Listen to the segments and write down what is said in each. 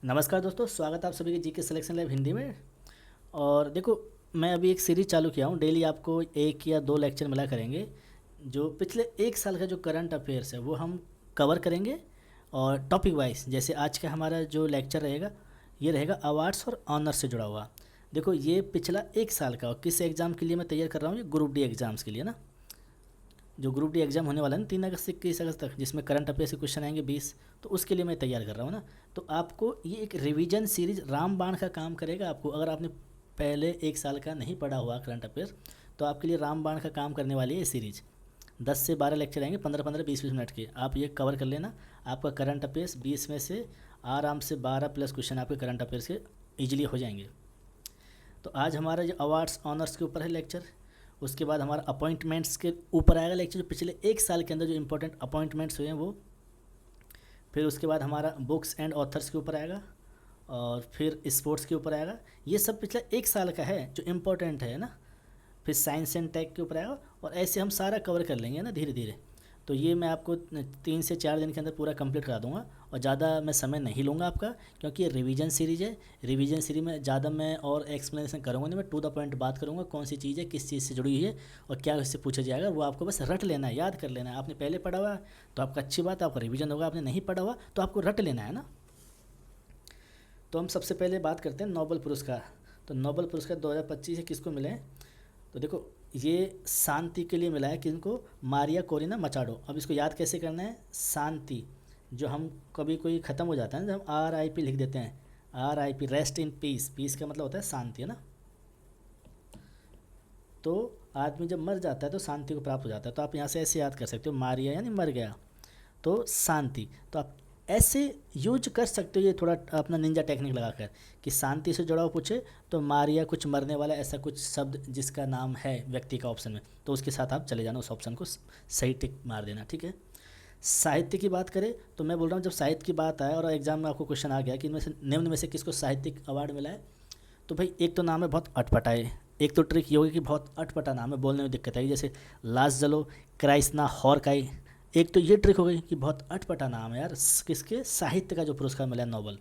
नमस्कार दोस्तों, स्वागत है आप सभी के जीके सिलेक्शन लैब हिंदी में। और देखो, मैं अभी एक सीरीज चालू किया हूँ। डेली आपको एक या दो लेक्चर मिला करेंगे। जो पिछले एक साल का जो करंट अफेयर्स है वो हम कवर करेंगे। और टॉपिक वाइज, जैसे आज का हमारा जो लेक्चर रहेगा ये रहेगा अवार्ड्स और ऑनर्स से जुड़ा हुआ। देखो, ये पिछला एक साल का, और किस एग्ज़ाम के लिए मैं तैयार कर रहा हूँ, ये ग्रुप डी एग्ज़ाम्स के लिए ना। जो ग्रुप डी एग्ज़ाम होने वाला है ना 3 अगस्त से 21 अगस्त तक, जिसमें करंट अफेयर से क्वेश्चन आएंगे 20, तो उसके लिए मैं तैयार कर रहा हूँ ना। तो आपको ये एक रिवीजन सीरीज रामबाण का काम करेगा। आपको अगर आपने पहले एक साल का नहीं पढ़ा हुआ करंट अफेयर, तो आपके लिए रामबाण का काम करने वाली है ये सीरीज। 10 से 12 लेक्चर आएंगे, 15-15, 20-20 मिनट के। आप ये कवर कर लेना। आपका करंट अफेयर्स 20 में से आराम से 12 प्लस क्वेश्चन आपके करंट अफेयर्स के ईजिली हो जाएंगे। तो आज हमारा जो अवार्ड्स ऑनर्स के ऊपर है लेक्चर। उसके बाद हमारा अपॉइंटमेंट्स के ऊपर आएगा लेक्चर, जो पिछले एक साल के अंदर जो इंपॉर्टेंट अपॉइंटमेंट्स हुए हैं वो। फिर उसके बाद हमारा बुक्स एंड ऑथर्स के ऊपर आएगा। और फिर स्पोर्ट्स के ऊपर आएगा। ये सब पिछला एक साल का है जो इम्पोर्टेंट है ना। फिर साइंस एंड टेक के ऊपर आएगा। और ऐसे हम सारा कवर कर लेंगे ना धीरे धीरे। तो ये मैं आपको 3 से 4 दिन के अंदर पूरा कंप्लीट करा दूंगा। और ज़्यादा मैं समय नहीं लूँगा आपका, क्योंकि ये रिवीजन सीरीज है। रिवीजन सीरीज में ज़्यादा मैं और एक्सप्लेनेशन करूँगा नहीं, मैं टू द पॉइंट बात करूँगा। कौन सी चीज़ है, किस चीज़ से जुड़ी हुई है, और क्या उससे पूछा जाएगा, वो आपको बस रट लेना है, याद कर लेना है। आपने पहले पढ़ा हुआ है तो आपका अच्छी बात है, आपका रिवीजन होगा। आपने नहीं पढ़ा हुआ तो आपको रट लेना है ना। तो हम सबसे पहले बात करते हैं नोबेल पुरस्कार। तो नोबेल पुरस्कार 2025 से किसको मिले हैं? तो देखो, ये शांति के लिए मिला है किनको? Maria Corina Machado. अब इसको याद कैसे करना है? शांति, जो हम कभी कोई ख़त्म हो जाता है ना, जब हम RIP लिख देते हैं, RIP, rest in peace. Peace का मतलब होता है शांति, है ना। तो आदमी जब मर जाता है तो शांति को प्राप्त हो जाता है। तो आप यहाँ से ऐसे याद कर सकते हो, मारिया यानी मर गया, तो शांति। तो आप ऐसे यूज कर सकते हो, ये थोड़ा अपना निंजा टेक्निक लगाकर, कि शांति से जुड़ा हुआ पूछे तो मारिया कुछ मरने वाला, ऐसा कुछ शब्द जिसका नाम है व्यक्ति का ऑप्शन में, तो उसके साथ आप चले जाना, उस ऑप्शन को सही टिक मार देना, ठीक है। साहित्य की बात करें तो मैं बोल रहा हूँ, जब साहित्य की बात आए और एग्जाम में आपको क्वेश्चन आ गया कि इनमें से निम्न में से किसको साहित्यिक अवार्ड मिला है, तो भाई एक तो नाम है बहुत अटपटा है। एक तो ट्रिक ये होगी कि बहुत अटपटा नाम है, बोलने में दिक्कत आएगी, जैसे लास जलो क्राइस्ना हॉरकाई। एक तो ये ट्रिक हो गई कि बहुत अटपटा नाम है यार, किसके? साहित्य का जो पुरस्कार मिला है, नोबल।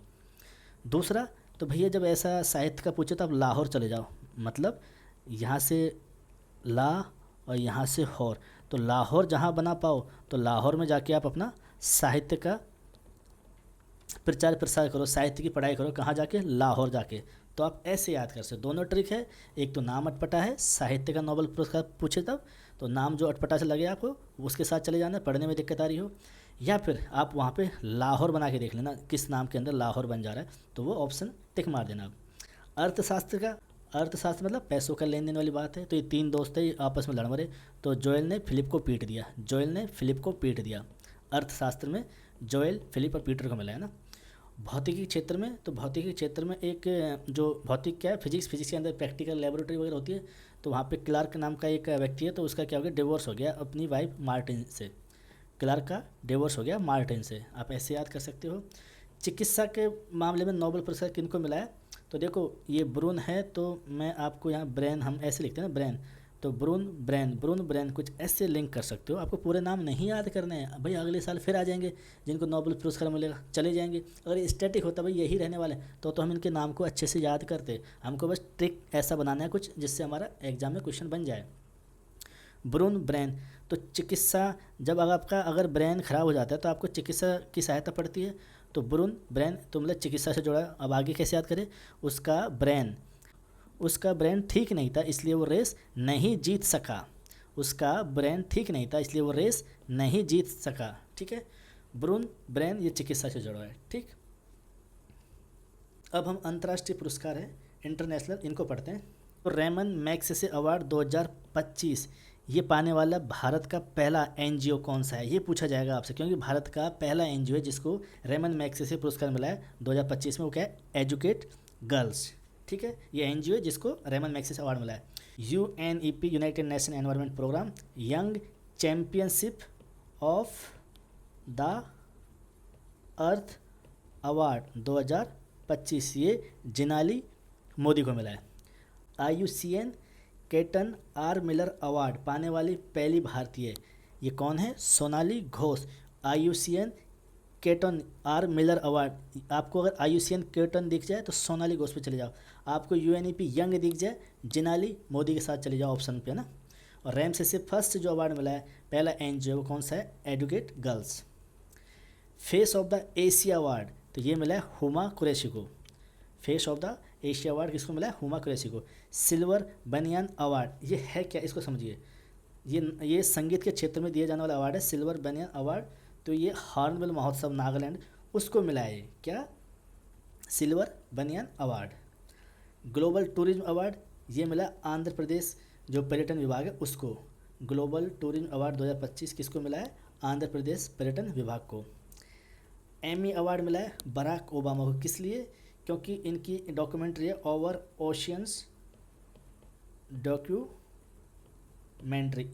दूसरा, तो भैया जब ऐसा साहित्य का पूछे तो आप लाहौर चले जाओ। मतलब यहाँ से ला और यहाँ से हौर, तो लाहौर जहाँ बना पाओ तो लाहौर में जाके आप अपना साहित्य का प्रचार प्रसार करो, साहित्य की पढ़ाई करो। कहाँ जाके? लाहौर जाके। तो आप ऐसे याद कर सकते हो, दोनों ट्रिक है। एक तो नाम अटपटा है, साहित्य का नोबेल पुरस्कार पूछे तब, तो नाम जो अटपटा से लगे आपको उसके साथ चले जाना, पढ़ने में दिक्कत आ रही हो। या फिर आप वहाँ पे लाहौर बना के देख लेना, किस नाम के अंदर लाहौर बन जा रहा है, तो वो ऑप्शन टिक मार देना आप। अर्थशास्त्र का, अर्थशास्त्र मतलब पैसों का लेन देन वाली बात है। तो ये तीन दोस्त है, आपस में लड़ मरे, तो जोएल ने फिलिप को पीट दिया, जोएल ने फिलिप को पीट दिया। अर्थशास्त्र में जोएल, फिलिप और पीटर को मिला है ना। भौतिकी क्षेत्र में, तो भौतिकी क्षेत्र में एक जो भौतिक क्या है, फिजिक्स, फिजिक्स के अंदर प्रैक्टिकल लेबोरेटरी वगैरह होती है। तो वहाँ पे क्लार्क नाम का एक व्यक्ति है, तो उसका क्या हो गया, डिवोर्स हो गया अपनी वाइफ मार्टिन से। क्लार्क का डिवोर्स हो गया मार्टिन से, आप ऐसे याद कर सकते हो। चिकित्सा के मामले में नोबेल पुरस्कार किनको मिला है? तो देखो, ये ब्रून है, तो मैं आपको यहाँ ब्रेन, हम ऐसे लिखते हैं ना ब्रेन, तो ब्रून ब्रेन, ब्रून ब्रेन, कुछ ऐसे लिंक कर सकते हो। आपको पूरे नाम नहीं याद करने हैं भाई, अगले साल फिर आ जाएंगे जिनको नोबेल पुरस्कार मिलेगा, चले जाएंगे। अगर ये स्टैटिक होता भाई यही रहने वाले, तो हम इनके नाम को अच्छे से याद करते। हमको बस ट्रिक ऐसा बनाना है कुछ, जिससे हमारा एग्जाम में क्वेश्चन बन जाए। ब्रून ब्रेन, तो चिकित्सा, जब आपका अगर ब्रेन खराब हो जाता है तो आपको चिकित्सा की सहायता पड़ती है। तो ब्रून ब्रेन तो मतलब चिकित्सा से जुड़ा है। अब आगे कैसे याद करें? उसका ब्रेन ठीक नहीं था, इसलिए वो रेस नहीं जीत सका। उसका ब्रेन ठीक नहीं था, इसलिए वो रेस नहीं जीत सका, ठीक है। ब्रून ब्रेन ये चिकित्सा से जुड़ा है, ठीक। अब हम अंतर्राष्ट्रीय पुरस्कार है, इंटरनेशनल, इनको पढ़ते हैं। तो रेमन मैग्सेसे अवार्ड 2025, ये पाने वाला भारत का पहला एनजीओ कौन सा है, ये पूछा जाएगा आपसे, क्योंकि भारत का पहला एनजीओ है जिसको रेमन मैग्सेसे पुरस्कार मिला है 2025 में, वो क्या है? एजुकेट गर्ल्स, ठीक है। ये एनजीओ है जिसको रेमन मैग्सेसे अवार्ड मिला है। UNEP, United Nation Environment Programme, young championship of the Earth award 2025, ये जिनाली मोदी को मिला है। IUCN Kenton R Miller award पाने वाली पहली भारतीय, ये कौन है? Sonali Ghosh. IUCN Kenton R Miller award, आपको अगर IUCN केटन दिख जाए तो सोनाली घोष पे चले जाओ, आपको UNEP यंग दिख जाए जिनाली मोदी के साथ चले जाओ ऑप्शन पे ना। और रैमसे से फर्स्ट जो अवार्ड मिला है पहला NGO वो कौन सा है, Educate Girls. Face of the Asia award तो ये मिला है हुमा कुरैशी को। Face of the Asia award किसको मिला है, हुमा कुरैशी को। सिल्वर बनियान अवार्ड ये है क्या, इसको समझिए, ये संगीत के क्षेत्र में दिया जाने वाला अवार्ड है, सिल्वर बनियान अवार्ड। तो ये हॉर्नबिल महोत्सव नागालैंड उसको मिला है, क्या, सिल्वर बनियान अवार्ड। ग्लोबल टूरिज्म अवार्ड ये मिला आंध्र प्रदेश जो पर्यटन विभाग है उसको। ग्लोबल टूरिज्म अवार्ड 2025 किसको मिला है, आंध्र प्रदेश पर्यटन विभाग को। एमी अवार्ड मिला है बराक ओबामा को, किस लिए, क्योंकि इनकी डॉक्यूमेंट्री है ओवर ओशियंस डॉक्यूमेंट्री,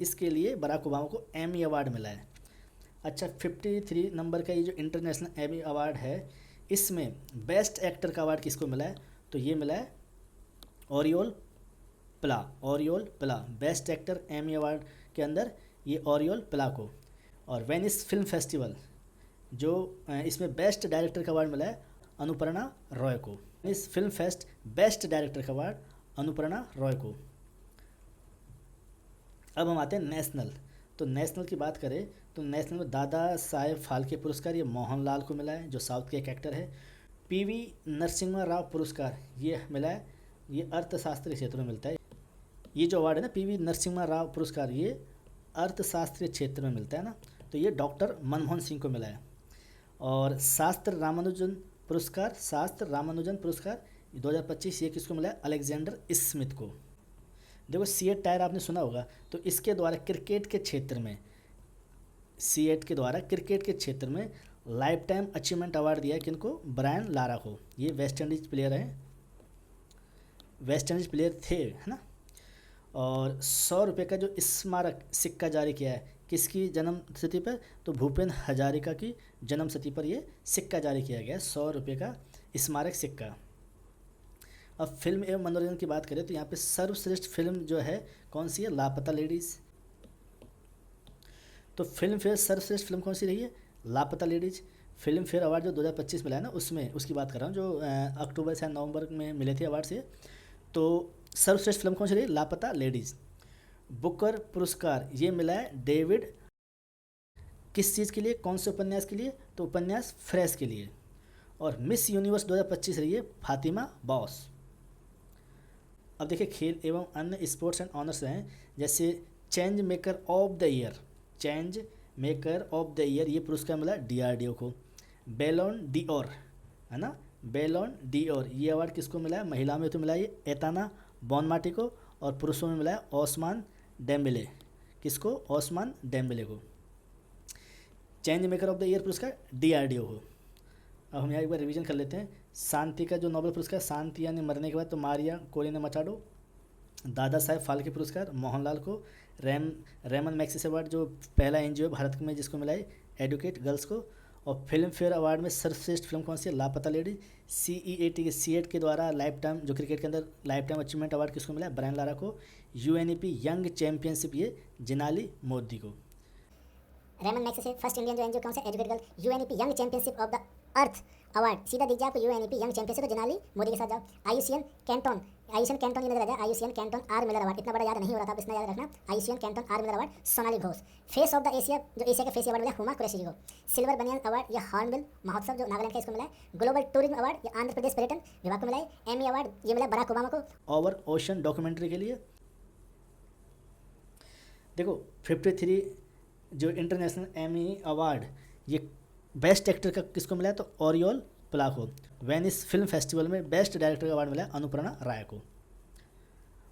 इसके लिए बराक ओबामा को एमी अवार्ड मिला है। अच्छा 53 नंबर का ये जो इंटरनेशनल एमी अवार्ड है इसमें बेस्ट एक्टर का अवार्ड किसको मिला है, तो ये मिला है ओरियोल प्ला बेस्ट एक्टर एमी अवार्ड के अंदर ये ओरियोल प्ला को। और वेनिस फिल्म फेस्टिवल जो इसमें बेस्ट डायरेक्टर का अवार्ड मिला है अनुपर्णा रॉय को। इस फिल्म फेस्ट बेस्ट डायरेक्टर का अवार्ड अनुपर्णा रॉय को। अब हम आते हैं नेशनल, तो नेशनल की बात करें तो नेशनल में दादा साहेब फाल्के पुरस्कार ये मोहनलाल को मिला है जो साउथ के एक एक्टर है। PV नरसिम्हा राव पुरस्कार ये मिला है, ये अर्थशास्त्र के क्षेत्र में मिलता है। ये जो अवार्ड है ना PV नरसिम्हा राव पुरस्कार ये अर्थशास्त्रीय क्षेत्र में मिलता है ना, तो ये डॉक्टर मनमोहन सिंह को मिला है। और शास्त्र रामानुजन पुरस्कार 2025 ये किसको मिला है, अलेक्जेंडर स्मिथ को। देखो सीएट टायर आपने सुना होगा, तो इसके द्वारा क्रिकेट के क्षेत्र में सीएट के द्वारा क्रिकेट के क्षेत्र में लाइफ टाइम अचीवमेंट अवार्ड दिया है किनको, ब्रायन लारा को। ये वेस्ट इंडीज प्लेयर हैं, वेस्ट इंडीज प्लेयर थे है ना। और 100 रुपये का जो स्मारक सिक्का जारी किया है किसकी जन्म तिथि पर, तो भूपेन हजारिका की जन्म तिथि पर ये सिक्का जारी किया गया है, 100 रुपये का स्मारक सिक्का। अब फिल्म एवं मनोरंजन की बात करें तो यहाँ पे सर्वश्रेष्ठ फिल्म जो है कौन सी है, लापता लेडीज़। तो फिल्म फेयर सर्वश्रेष्ठ फिल्म कौन सी रही है, लापता लेडीज़। फिल्म फेयर अवार्ड जो 2025 मिला है ना उसमें उसकी बात कर रहा हूँ, जो अक्टूबर से नवंबर में मिले थे अवार्ड से। तो सर्वश्रेष्ठ फिल्म कौन सी रही, लापता लेडीज़। बुकर पुरस्कार ये मिला है डेविड, किस चीज़ के लिए, कौन से उपन्यास के लिए, तो उपन्यास फ्रेश के लिए। और मिस यूनिवर्स 2025 रही है फातिमा बॉस। अब देखिए खेल एवं अन्य स्पोर्ट्स एंड ऑनर्स हैं, जैसे change maker of the year, change maker of the year ये पुरस्कार मिला DRDO को। बेलोन डिओर है ना, बेलोन डिओर ये अवार्ड किसको मिला है, महिला में तो मिला है एताना बॉनमाटी को, और पुरुषों में मिला है ओस्मान डेम्बेले, किसको, ओस्मान डेम्बेले को। Change maker of the year पुरस्कार DRDO को। अब हम यहाँ एक बार रिवीजन कर लेते हैं। शांति का जो नोबेल पुरस्कार, शांति यानी मरने के बाद, तो Maria Corina Machado. Dada Saheb Phalke पुरस्कार मोहनलाल को। रेमन मैग्सेसे अवार्ड जो पहला NGO भारत में जिसको मिला है एडुकेट गर्ल्स को। और फिल्म फेयर अवार्ड में सर्वश्रेष्ठ फिल्म कौन सी है, लापता लेडीज। सीएट के द्वारा लाइफ टाइम जो क्रिकेट के अंदर लाइफ टाइम अचीवमेंट अवार्ड किसको मिला है, ब्रायन लारा को। UNEP यंग चैंपियनशिप ये जिनाली मोदी को। रेमन मैग्सेसे फर्स्ट इंडियन जो NGO कौन सा, educate girl. UNEP young championship of the Earth award सीधा दिख जाए आपको, UNEP यंग चैंपियनशिप तो जिनाली मोदी के साथ जाओ। IUCN कैंटोन ये नजर आ जाए, IUCN Kenton R Miller award, इतना बड़ा याद नहीं हो रहा था, आप इतना याद रखना। IUCN Kenton R Miller award Sonali Ghosh. Face of the Asia जो एशिया का फेस अवार्ड मिला हुमा कुरैशी को। सिल्वर बनियान अवार्ड या हॉर्नबिल महोत्सव जो नागालैंड का इसको मिला है। ग्लोबल टूरिज्म अवार्ड या आंध्र प्रदेश पर्यटन विभाग को मिला है। एमी अवार्ड ये मिला बराक ओबामा को ओवर ओशन डॉक्यूमेंट्री के लिए। देखो 53 जो इंटरनेशनल एमी अवार्ड ये बेस्ट एक्टर का किसको मिला है, तो ओरियोल प्ला को। वेनिस फिल्म फेस्टिवल में बेस्ट डायरेक्टर का अवार्ड मिला है अनुपर्णा राय को।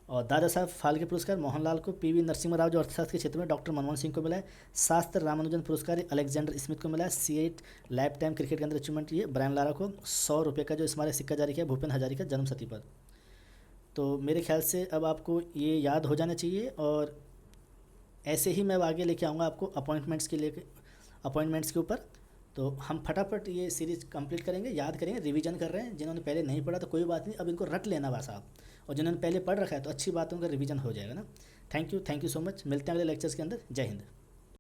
और दादा साहब फाल्के पुरस्कार मोहनलाल को। PV नरसिम्हा राव जो अर्थशास्त्र के क्षेत्र में डॉक्टर मनमोहन सिंह को मिला है। शास्त्र रामानुजन पुरस्कार अलेक्जेंडर स्मिथ को मिला है। सीएट लाइफ टाइम क्रिकेट के अंदर अचीवमेंट ये ब्रायन लारा को। 100 रुपये का जो स्मारक सिक्का जारी किया भूपेन हजारिका जन्म तिथि पर। तो मेरे ख्याल से अब आपको ये याद हो जाना चाहिए, और ऐसे ही मैं आगे लेके आऊँगा आपको अपॉइंटमेंट्स के ऊपर। तो हम फटाफट ये सीरीज़ कंप्लीट करेंगे, याद करेंगे, रिवीजन कर रहे हैं। जिन्होंने पहले नहीं पढ़ा तो कोई बात नहीं, अब इनको रट लेना बस आप, और जिन्होंने पहले पढ़ रखा है तो अच्छी बातों का रिवीजन हो जाएगा ना। Thank you so much. मिलते हैं अगले लेक्चर्स के अंदर। जय हिंद।